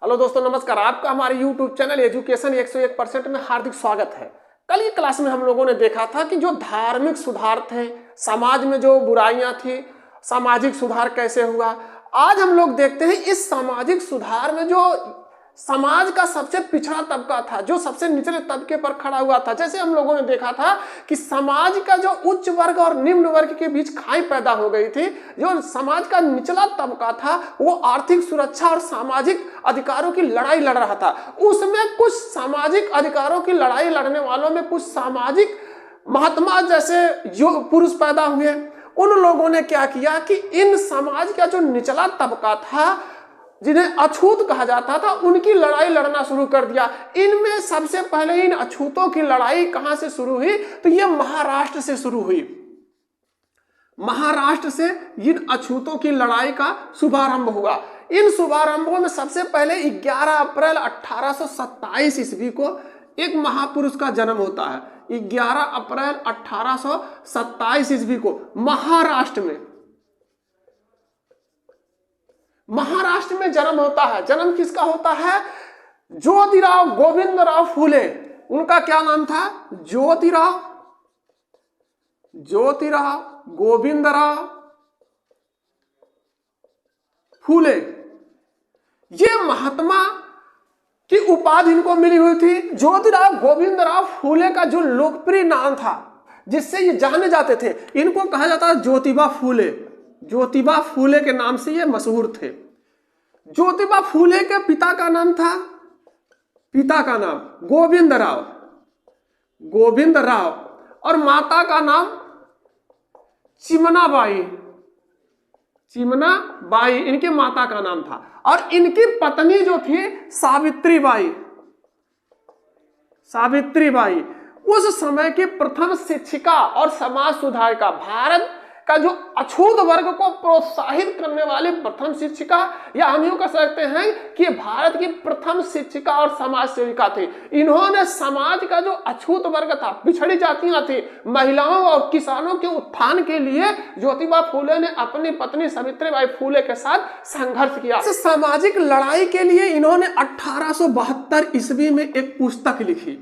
Hello दोस्तों, नमस्कार। आपका हमारे YouTube चैनल एजुकेशन 101% में हार्दिक स्वागत है। कल की क्लास में हम लोगों ने देखा था कि जो धार्मिक सुधार थे, समाज में जो बुराइयां थी, सामाजिक सुधार कैसे हुआ। आज हम लोग देखते हैं इस सामाजिक सुधार में जो समाज का सबसे पिछड़ा तबका था, जो सबसे निचले तबके पर खड़ा हुआ था। जैसे हम लोगों ने देखा था कि समाज का जो उच्च वर्ग और निम्न वर्ग के बीच खाई पैदा हो गई थी। जो समाज का निचला तबका था वो आर्थिक सुरक्षा और सामाजिक अधिकारों की लड़ाई लड़ रहा था। उसमें कुछ सामाजिक अधिकारों की लड़ाई लड़ने वालों में कुछ सामाजिक महात्मा जैसे जो पुरुष पैदा हुए। उन लोगों ने क्या किया कि इन समाज का जो निचला तबका था, जिन्हें अछूत कहा जाता था, उनकी लड़ाई लड़ना शुरू कर दिया। इनमें सबसे पहले इन अछूतों की लड़ाई कहां से शुरू हुई? तो ये महाराष्ट्र से शुरू हुई। महाराष्ट्र से इन अछूतों की लड़ाई का शुभारंभ हुआ। इन शुभारंभों में सबसे पहले 11 अप्रैल 1827 ईस्वी को एक महापुरुष का जन्म होता है। 11 अप्रैल 1827 ईस्वी को महाराष्ट्र में जन्म होता है। जन्म किसका होता है? ज्योतिराव गोविंदराव फूले। उनका क्या नाम था? ज्योतिराव गोविंदराव फूले। ये महात्मा की उपाधि इनको मिली हुई थी। ज्योतिराव गोविंदराव फूले का जो लोकप्रिय नाम था, जिससे ये जाने जाते थे, इनको कहा जाता है ज्योतिबा फूले। ज्योतिबा फूले के नाम से ये मशहूर थे। ज्योतिबा फूले के पिता का नाम गोविंदराव और माता का नाम चिमनाबाई इनके माता का नाम था। और इनकी पत्नी जो थी सावित्रीबाई उस समय की प्रथम शिक्षिका और समाज सुधारिका, भारत का जो अछूत वर्ग को प्रोत्साहित करने वाली प्रथम शिक्षिका, या हम यूं कह सकते हैं कि भारत की प्रथम शिक्षिका और समाज सेविका थी। इन्होंने समाज का जो अछूत वर्ग था, पिछड़ी जातियां थी, महिलाओं और किसानों के उत्थान के लिए ज्योतिबा फूले ने अपनी पत्नी सावित्रीबाई फूले के साथ संघर्ष किया। इस सामाजिक लड़ाई के लिए इन्होंने 1872 ईस्वी में एक पुस्तक लिखी।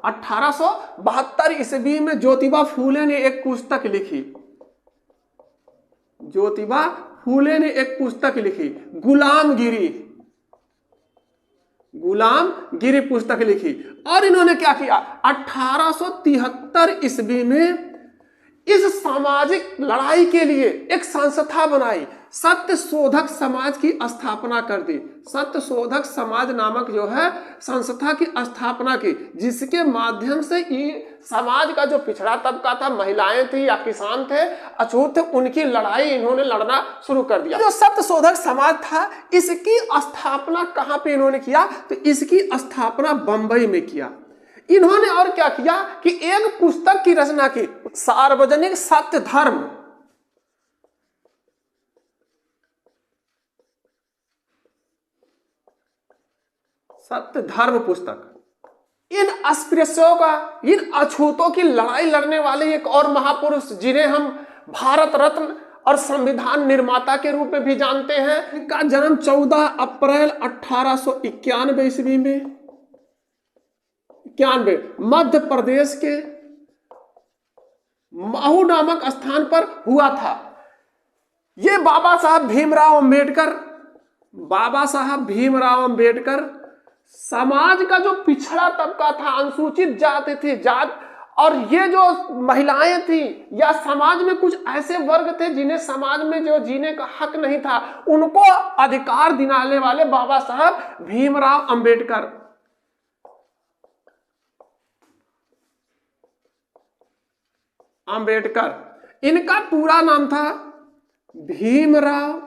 1872 ईस्वी में ज्योतिबा फूले ने एक पुस्तक लिखी। गुलामगिरी पुस्तक लिखी। और इन्होंने क्या किया? 1873 ईस्वी में इस सामाजिक लड़ाई के लिए एक संस्था बनाई, सत्य शोधक समाज की स्थापना कर दी। सत्य शोधक समाज नामक जो है संस्था की स्थापना की, जिसके माध्यम से समाज का जो पिछड़ा तबका था, महिलाएं थी या किसान थे, अछूत थे, उनकी लड़ाई इन्होंने लड़ना शुरू कर दिया। जो सत्य शोधक समाज था, इसकी स्थापना कहां पे इन्होंने किया? तो इसकी स्थापना बंबई में किया। इन्होंने और क्या किया कि एक पुस्तक की रचना की, सार्वजनिक सत्य धर्म पुस्तक। इन अस्पृश्यों का, इन अछूतों की लड़ाई लड़ने वाले एक और महापुरुष, जिन्हें हम भारत रत्न और संविधान निर्माता के रूप में भी जानते हैं, इनका जन्म 14 अप्रैल 1891 ईस्वी में मध्य प्रदेश के महू नामक स्थान पर हुआ था। ये बाबा साहब भीमराव अंबेडकर समाज का जो पिछड़ा तबका था, अनुसूचित जाति थी, और ये जो महिलाएं थी या समाज में कुछ ऐसे वर्ग थे जिन्हें समाज में जो जीने का हक नहीं था, उनको अधिकार दिलाने वाले बाबा साहब भीमराव अंबेडकर। इनका पूरा नाम था भीमराव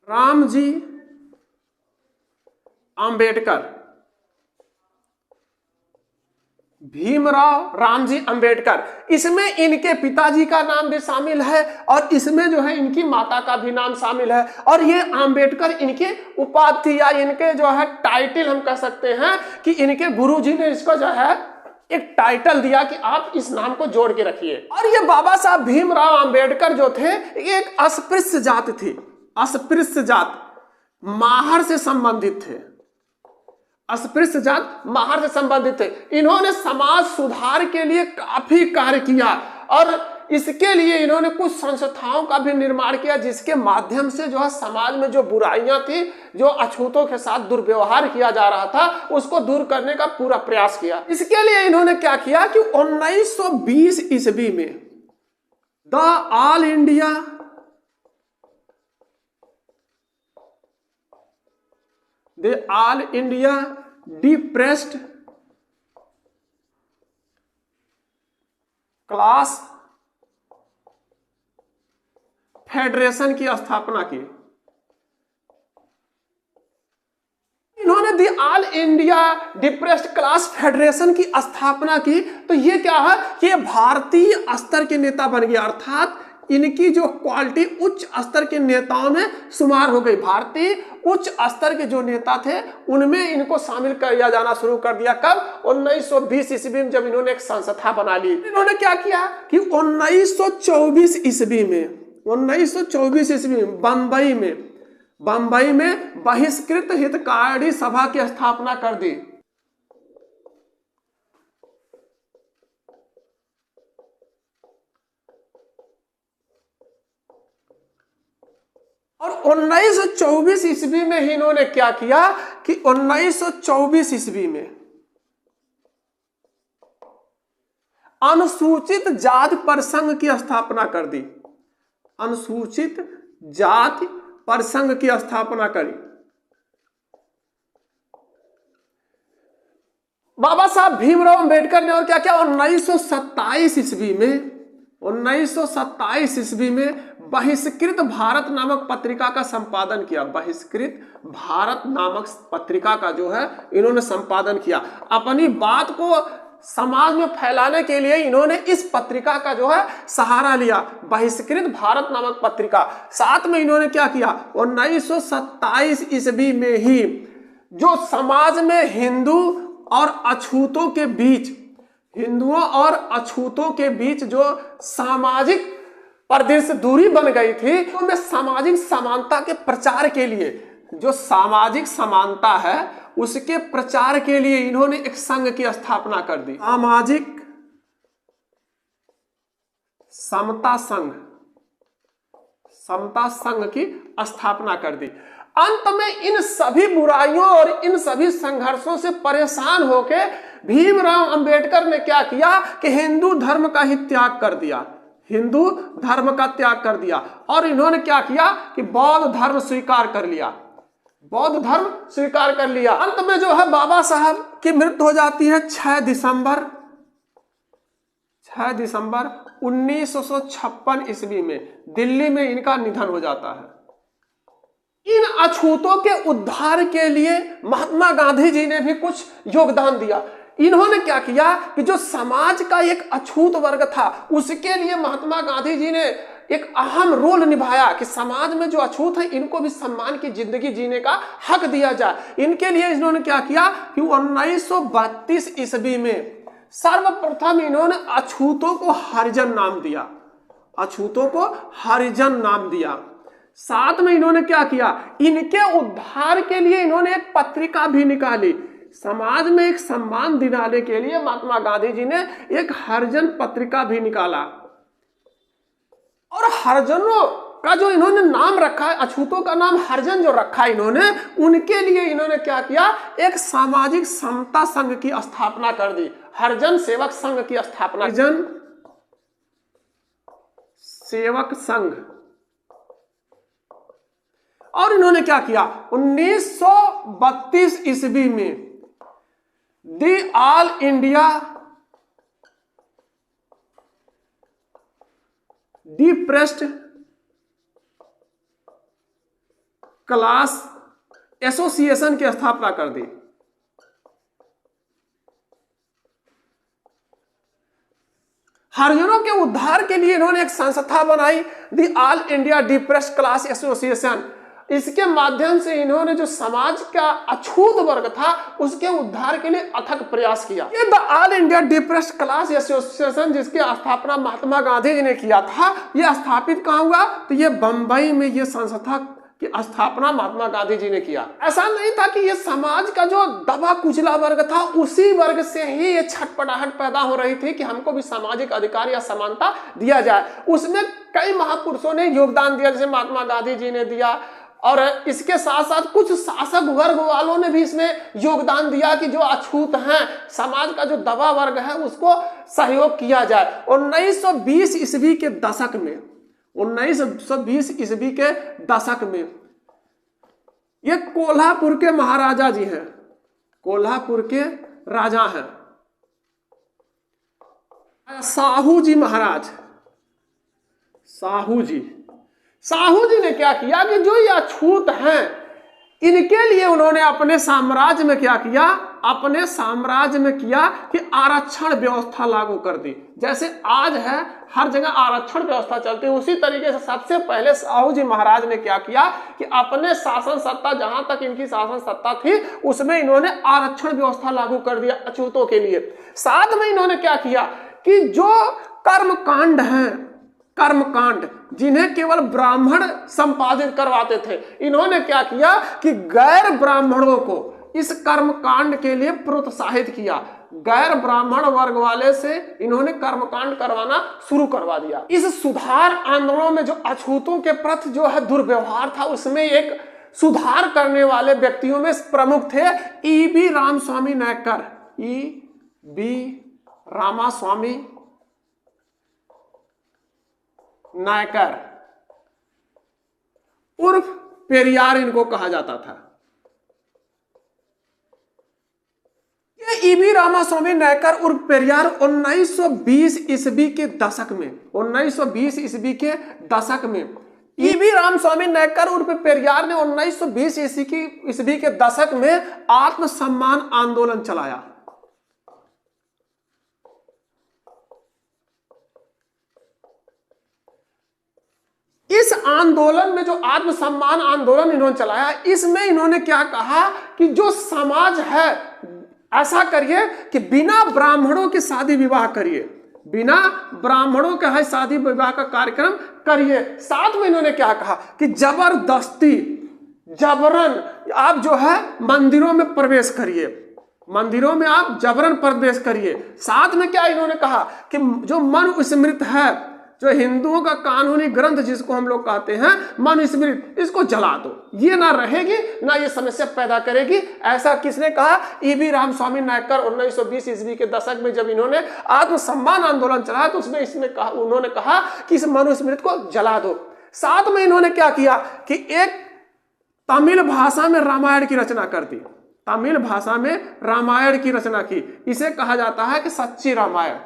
रामजी अंबेडकर। इसमें इनके पिताजी का नाम भी शामिल है और इसमें जो है इनकी माता का भी नाम शामिल है। और ये अंबेडकर इनके उपाधि या इनके जो है टाइटल, हम कह सकते हैं कि इनके गुरुजी ने इसको जो है एक टाइटल दिया कि आप इस नाम को जोड़ के रखिए। और ये बाबा साहब भीमराव अंबेडकर जो थे, एक अस्पृश्य जात थी। अस्पृश्य जात माहर से संबंधित थे, अस्पृश्य जात माहर से संबंधित थे। इन्होंने समाज सुधार के लिए काफी कार्य किया और इसके लिए इन्होंने कुछ संस्थाओं का भी निर्माण किया, जिसके माध्यम से जो है समाज में जो बुराइयां थी, जो अछूतों के साथ दुर्व्यवहार किया जा रहा था, उसको दूर करने का पूरा प्रयास किया। इसके लिए इन्होंने क्या किया कि 1920 ईस्वी में the all India depressed class federation की स्थापना की। इन्होंने the all India depressed class federation की स्थापना की। तो ये क्या है कि ये भारतीय स्तर के नेता बन गया, अर्थात इनकी जो क्वालिटी उच्च स्तर के नेताओं में शुमार हो गई। भारतीय उच्च स्तर के जो नेता थे उनमें इनको शामिल किया जाना शुरू कर दिया। कब? 1920 ईस्वी में, जब इन्होंने एक संस्था बना ली। इन्होंने क्या किया कि 1924 ईस्वी में बंबई में बहिष्कृत हितकारी सभा की स्थापना कर दी। और 1924 ईस्वी में ही इन्होंने क्या किया कि 1924 ईस्वी में अनुसूचित जाति परिसंघ की स्थापना कर दी। अनुसूचित जाति परिसंघ की स्थापना करी। बाबा साहब भीमराव अंबेडकर ने और क्या किया, 1927 ईस्वी में बहिष्कृत भारत नामक पत्रिका का संपादन किया। बहिष्कृत भारत नामक पत्रिका का जो है इन्होंने संपादन किया। अपनी बात को समाज में फैलाने के लिए इन्होंने इस पत्रिका का जो है सहारा लिया, बहिष्कृत भारत नामक पत्रिका। साथ में इन्होंने क्या किया, 1927 ईस्वी में ही जो समाज में हिंदुओं और अछूतों के बीच जो सामाजिक परिदृश्य दूरी बन गई थी, तो में सामाजिक समानता के प्रचार के लिए, जो सामाजिक समानता है उसके प्रचार के लिए इन्होंने एक संघ की स्थापना कर दी, सामाजिक समता संघ की स्थापना कर दी। अंत में इन सभी बुराइयों और इन सभी संघर्षों से परेशान होकर भीमराव अंबेडकर ने क्या किया कि हिंदू धर्म का त्याग कर दिया और इन्होंने क्या किया कि बौद्ध धर्म स्वीकार कर लिया। अंत में जो है बाबा साहब की मृत्यु हो जाती है 6 दिसंबर 1956 ईस्वी में। दिल्ली में इनका निधन हो जाता है। इन अछूतों के उद्धार के लिए महात्मा गांधी जी ने भी कुछ योगदान दिया। इन्होंने क्या किया कि जो समाज का एक अछूत वर्ग था उसके लिए महात्मा गांधी जी ने एक अहम रोल निभाया कि समाज में जो अछूत है इनको भी सम्मान की जिंदगी जीने का हक दिया जाए। इनके लिए इन्होंने क्या किया कि 1932 ईस्वी में सर्वप्रथम इन्होंने अछूतों को हरिजन नाम दिया। साथ में इन्होंने क्या किया, इनके उद्धार के लिए इन्होंने एक पत्रिका भी निकाली। समाज में एक सम्मान दिलाने के लिए महात्मा गांधी जी ने एक हरिजन पत्रिका भी निकाला। और हरिजनों का जो इन्होंने नाम रखा है, अछूतों का नाम हरिजन जो रखा है इन्होंने, उनके लिए इन्होंने क्या किया, एक सामाजिक समता संघ की स्थापना कर दी। हरिजन सेवक संघ की स्थापना, हरिजन सेवक संघ। और इन्होंने क्या किया, 1932 ईस्वी में the all India depressed class association की स्थापना कर दी। हरिजनों के उद्धार के लिए इन्होंने एक संस्था बनाई, the all India depressed class association. इसके माध्यम से इन्होंने जो समाज का अछूत वर्ग था उसके उद्धार के लिए अथक प्रयास किया। ये the all India depressed class association जिसकी स्थापना महात्मा गांधी जी ने किया था, यह स्थापित कहाँ हुआ, तो ये बंबई में ये संस्था की स्थापना महात्मा गांधी जी ने किया। ऐसा नहीं था कि ये समाज का जो दबा कुचला वर्ग था उसी वर्ग से ही ये छटपटाहट पैदा हो रही थी कि हमको भी सामाजिक अधिकार या समानता दिया जाए। उसमें कई महापुरुषों ने योगदान दिया, जैसे महात्मा गांधी जी ने दिया, और इसके साथ साथ कुछ शासक वर्ग वालों ने भी इसमें योगदान दिया कि जो अछूत हैं, समाज का जो दबा वर्ग है उसको सहयोग किया जाए। 1920 ईस्वी के दशक में 1920 ईस्वी के दशक में ये कोल्हापुर के महाराजा जी हैं, कोल्हापुर के राजा हैं साहू जी महाराज। साहू जी ने क्या किया कि जो ये अछूत हैं इनके लिए उन्होंने अपने साम्राज्य में क्या किया, अपने साम्राज्य में किया कि आरक्षण व्यवस्था लागू कर दी। जैसे आज है हर जगह आरक्षण व्यवस्था चलती है, उसी तरीके से सबसे पहले साहू जी महाराज ने क्या किया कि अपने शासन सत्ता, जहां तक इनकी शासन सत्ता थी उसमें इन्होंने आरक्षण व्यवस्था लागू कर दिया अछूतों के लिए। साथ में इन्होंने क्या किया कि जो कर्मकांड हैं, कर्मकांड जिन्हें केवल ब्राह्मण संपादित करवाते थे, इन्होंने क्या किया कि गैर ब्राह्मणों को इस कर्मकांड के लिए प्रोत्साहित किया। गैर ब्राह्मण वर्ग वाले से इन्होंने कर्मकांड करवाना शुरू करवा दिया। इस सुधार आंदोलन में जो अछूतों के प्रति जो है दुर्व्यवहार था, उसमें एक सुधार करने वाले व्यक्तियों में प्रमुख थे ई.बी. रामास्वामी नायकर। ई.बी. रामास्वामी नायकर उर्फ पेरियार इनको कहा जाता था। ये ई.बी. रामास्वामी नायकर उर्फ पेरियार 1920 ईस्वी के दशक में 1920 ईस्वी के दशक में ई.बी. रामास्वामी नायकर उर्फ पेरियार ने 1920 ईस्वी के दशक में आत्मसम्मान आंदोलन चलाया। इस आंदोलन में जो आत्मसम्मान आंदोलन इन्होंने चलाया, इसमें इन्होंने क्या कहा कि जो समाज है ऐसा करिए कि बिना ब्राह्मणों की शादी विवाह करिए, बिना ब्राह्मणों के है शादी विवाह का कार्यक्रम करिए। साथ में इन्होंने क्या कहा कि जबरदस्ती, जबरन आप जो है मंदिरों में प्रवेश करिए, मंदिरों में आप जबरन प्रवेश करिए। साथ में क्या इन्होंने कहा कि जो मनुस्मृति है, जो हिंदुओं का कानूनी ग्रंथ जिसको हम लोग कहते हैं मनुस्मृति, इसको जला दो, ये ना रहेगी ना ये समस्या पैदा करेगी। ऐसा किसने कहा? ई.बी. रामास्वामी नायकर 1920 ईस्वी के दशक में जब इन्होंने आत्मसम्मान आंदोलन चलाया तो उसमें कहा, उन्होंने कहा कि इस मनुस्मृति को जला दो। साथ में इन्होंने क्या किया कि एक तमिल भाषा में रामायण की रचना कर दी, तमिल भाषा में रामायण की रचना की। इसे कहा जाता है कि सच्ची रामायण।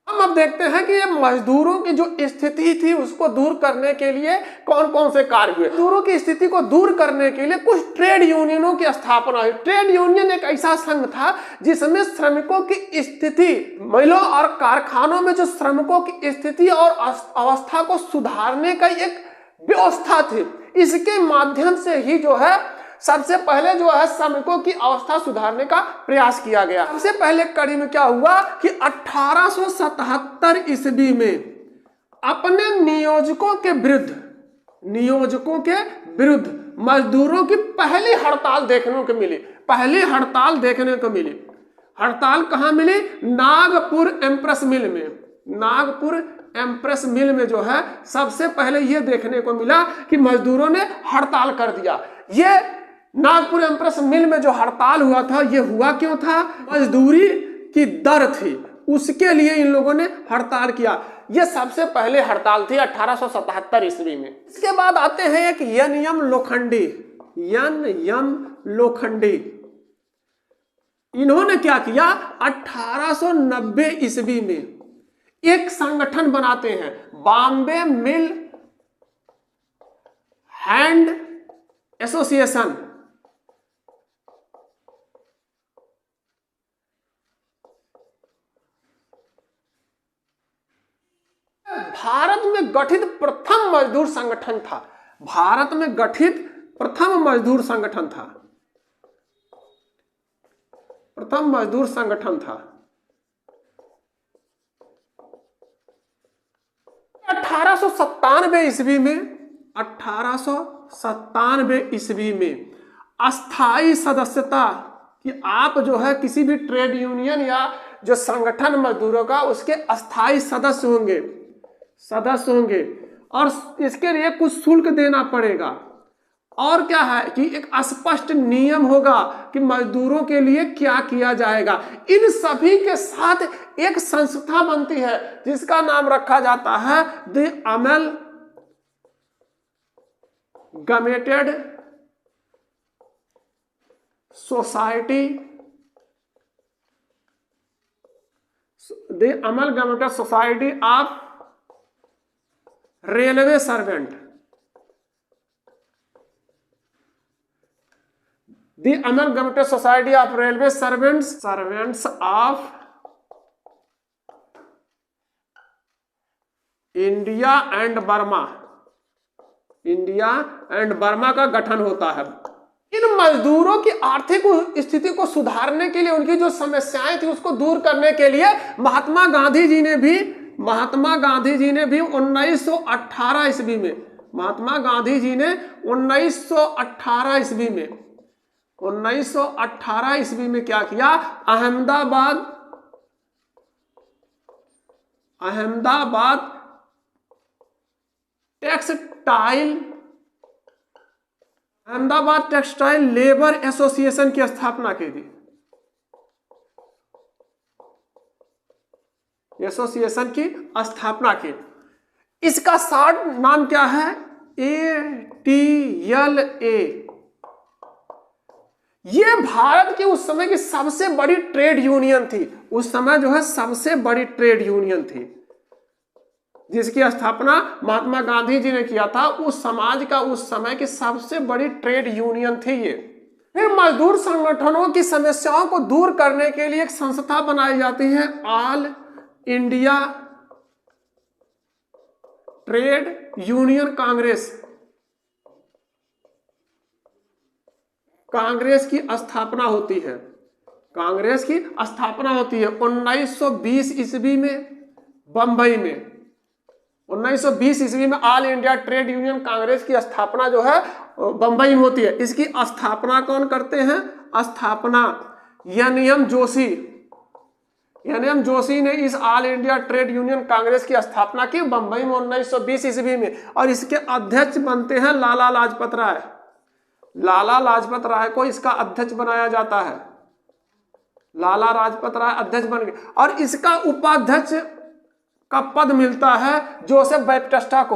हम अब देखते हैं कि ये मजदूरों की जो स्थिति थी उसको दूर करने के लिए कौन कौन से कार्य हुए। मजदूरों की स्थिति को दूर करने के लिए कुछ ट्रेड यूनियनों की स्थापना हुई। ट्रेड यूनियन एक ऐसा संघ था जिसमें श्रमिकों की स्थिति, मिलों और कारखानों में जो श्रमिकों की स्थिति और अवस्था को सुधारने का एक व्यवस्था थी। इसके माध्यम से ही जो है सबसे पहले जो है श्रमिकों की अवस्था सुधारने का प्रयास किया गया। सबसे पहले कड़ी में क्या हुआ कि 1877 ईस्वी में अपने नियोजकों के विरुद्ध मजदूरों की पहली हड़ताल देखने को मिली। पहली हड़ताल देखने को मिली। हड़ताल कहाँ मिली? नागपुर एम्प्रेस मिल में। नागपुर एम्प्रेस मिल में जो है सबसे पहले यह देखने को मिला कि मजदूरों ने हड़ताल कर दिया। ये नागपुर एम्प्रेस मिल में जो हड़ताल हुआ था, ये हुआ क्यों था? मजदूरी की दर थी, उसके लिए इन लोगों ने हड़ताल किया। ये सबसे पहले हड़ताल थी 1877 ईस्वी में। इसके बाद आते हैं एक एन.एम. लोखंडी। एन.एम. लोखंडी इन्होंने क्या किया? 1890 ईस्वी में एक संगठन बनाते हैं, बॉम्बे मिल हैंड एसोसिएशन। भारत में गठित प्रथम मजदूर संगठन था। भारत में गठित प्रथम मजदूर संगठन था। प्रथम मजदूर संगठन था। 1897 ईस्वी में 1897 ईस्वी में अस्थाई सदस्यता कि आप जो है किसी भी ट्रेड यूनियन या जो संगठन मजदूरों का उसके अस्थाई सदस्य होंगे और इसके लिए कुछ शुल्क देना पड़ेगा। और क्या है कि एक स्पष्ट नियम होगा कि मजदूरों के लिए क्या किया जाएगा। इन सभी के साथ एक संस्था बनती है जिसका नाम रखा जाता है the amalgamated society, the amalgamated society of railway servant, the amalgamated society of railway servants of India and Burma का गठन होता है। इन मजदूरों की आर्थिक स्थिति को सुधारने के लिए, उनकी जो समस्याएं थी उसको दूर करने के लिए महात्मा गांधी जी ने भी 1918 ईस्वी में, महात्मा गांधी जी ने 1918 ईस्वी में क्या किया, अहमदाबाद टेक्सटाइल लेबर एसोसिएशन की स्थापना की थी। एसोसिएशन की स्थापना की। इसका शॉर्ट नाम क्या है, ATLA। ये भारत की उस समय की सबसे बड़ी ट्रेड यूनियन थी। उस समय जो है सबसे बड़ी ट्रेड यूनियन थी जिसकी स्थापना महात्मा गांधी जी ने किया था। उस समाज का उस समय की सबसे बड़ी ट्रेड यूनियन थी ये। फिर मजदूर संगठनों की समस्याओं को दूर करने के लिए एक संस्था बनाई जाती है, all India trade union Congress. Congress की स्थापना होती है 1920 ईस्वी में बंबई में। 1920 ईस्वी में all India trade union Congress की स्थापना जो है बंबई में होती है। इसकी स्थापना कौन करते हैं, स्थापना एन.एम. जोशी ने इस all India trade union Congress की स्थापना की बंबई में 1920 ईस्वी में। और इसके अध्यक्ष बनते हैं लाला लाजपत राय को इसका अध्यक्ष बनाया जाता है। लाला लाजपत राय अध्यक्ष बन गए और इसका उपाध्यक्ष का पद मिलता है जोसेफ बैप्टिस्टा को।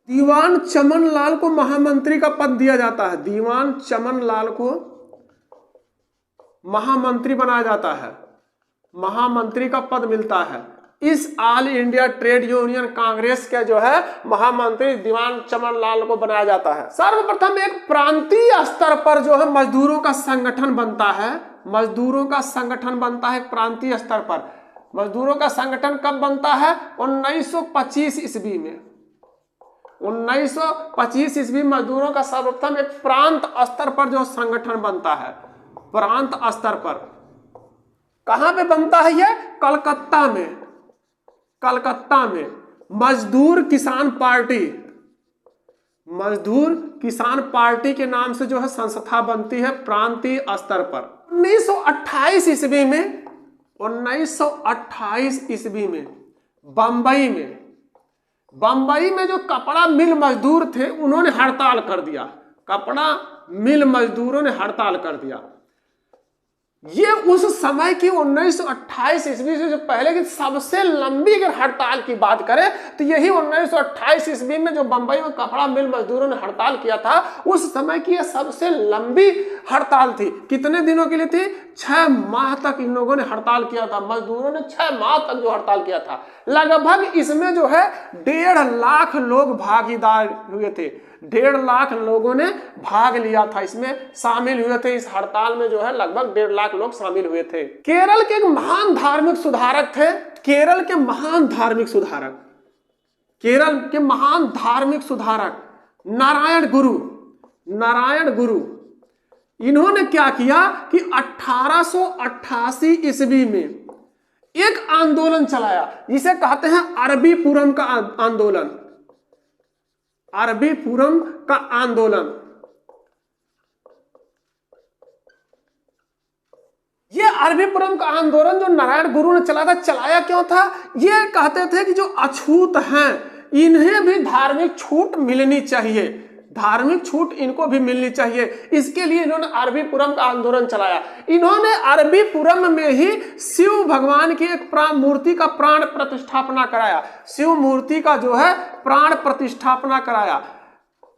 दीवान चमन लाल को महामंत्री का पद दिया जाता है। दीवान चमन लाल को महामंत्री बनाया जाता है, महामंत्री का पद मिलता है। इस all India trade union Congress के जो है महामंत्री दीवान चमन लाल को बनाया जाता है। सर्वप्रथम एक प्रांतीय स्तर पर जो है मजदूरों का संगठन बनता है। प्रांतीय स्तर पर मजदूरों का संगठन कब बनता है, 1925 ईस्वी में। 1925 ईस्वी मजदूरों का सर्वप्रथम एक प्रांत स्तर पर जो संगठन बनता है। प्रांत स्तर पर कहां पे बनता है ये, कलकत्ता में मजदूर किसान पार्टी के नाम से जो है संस्था बनती है प्रांतीय स्तर पर। 1928 ईस्वी में बंबई में जो कपड़ा मिल मजदूर थे उन्होंने हड़ताल कर दिया। कपड़ा मिल मजदूरों ने हड़ताल कर दिया। ये उस समय की 1928 ईस्वी से जो पहले की सबसे लंबी अगर हड़ताल की बात करें तो यही 1928 ईस्वी में जो बंबई में कपड़ा मिल मजदूरों ने हड़ताल किया था, उस समय की यह सबसे लंबी हड़ताल थी। कितने दिनों के लिए थी, 6 माह तक इन लोगों ने हड़ताल किया था। मजदूरों ने 6 माह तक जो हड़ताल किया था। लगभग इसमें जो है 1.5 लाख लोग भागीदार हुए थे। 1.5 लाख लोगों ने भाग लिया था, इसमें शामिल हुए थे। इस हड़ताल में जो है लगभग 1.5 लाख लोग शामिल हुए थे। केरल के एक महान धार्मिक सुधारक थे। केरल के महान धार्मिक सुधारक नारायण गुरु। इन्होंने क्या किया कि 1888 ईस्वी में एक आंदोलन चलाया जिसे कहते हैं अरबी पूरम का आंदोलन। अरबी पूरम का आंदोलन। ये अरबी पूरम का आंदोलन जो नारायण गुरु ने चलाया क्यों था? ये कहते थे कि जो अछूत हैं इन्हें भी धार्मिक छूट मिलनी चाहिए, धार्मिक छूट इनको भी मिलनी चाहिए। इसके लिए इन्होंने अरबी पूरम का आंदोलन चलाया। इन्होंने अरबी पूरम में ही शिव भगवान की एक मूर्ति का प्राण प्रतिष्ठापना कराया, शिव मूर्ति का जो है प्राण प्रतिष्ठापना कराया।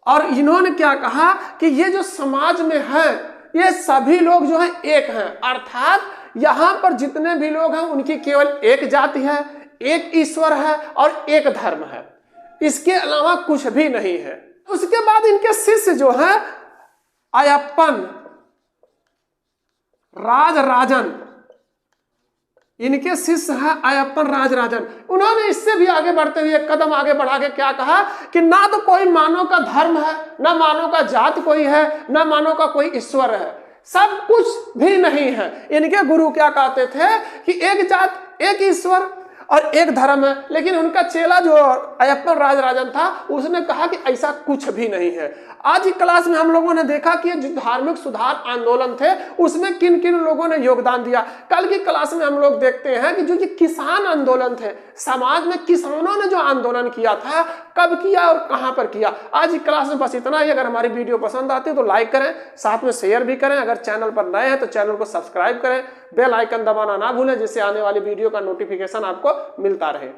और इन्होंने क्या कहा कि ये जो समाज में है ये सभी लोग जो है एक हैं, अर्थात यहां पर जितने भी लोग हैं उनकी केवल एक जाति है, एक ईश्वर है और एक धर्म है, इसके अलावा कुछ भी नहीं है। उसके बाद इनके शिष्य जो है अयप्पन राजराजन, इनके शिष्य हैं अयप्पन राजराजन। उन्होंने इससे भी आगे बढ़ते हुए एक कदम आगे बढ़ा के क्या कहा कि ना तो कोई मानव का धर्म है, ना मानव का जात कोई है, ना मानव का कोई ईश्वर है, सब कुछ भी नहीं है। इनके गुरु क्या कहते थे कि एक जात, एक ईश्वर और एक धर्म है। लेकिन उनका चेला जो अयप्पन राजराजन था उसने कहा कि ऐसा कुछ भी नहीं है। आज की क्लास में हम लोगों ने देखा कि जो धार्मिक सुधार आंदोलन थे उसमें किन किन लोगों ने योगदान दिया। कल की क्लास में हम लोग देखते हैं कि जो ये किसान आंदोलन थे, समाज में किसानों ने जो आंदोलन किया था, कब किया और कहां पर किया। आज की क्लास में बस इतना ही। अगर हमारी वीडियो पसंद आती है तो लाइक करें, साथ में शेयर भी करें। अगर चैनल पर नए हैं तो चैनल को सब्सक्राइब करें, बेल आइकन दबाना ना भूलें जिससे आने वाली वीडियो का नोटिफिकेशन आपको मिलता रहे।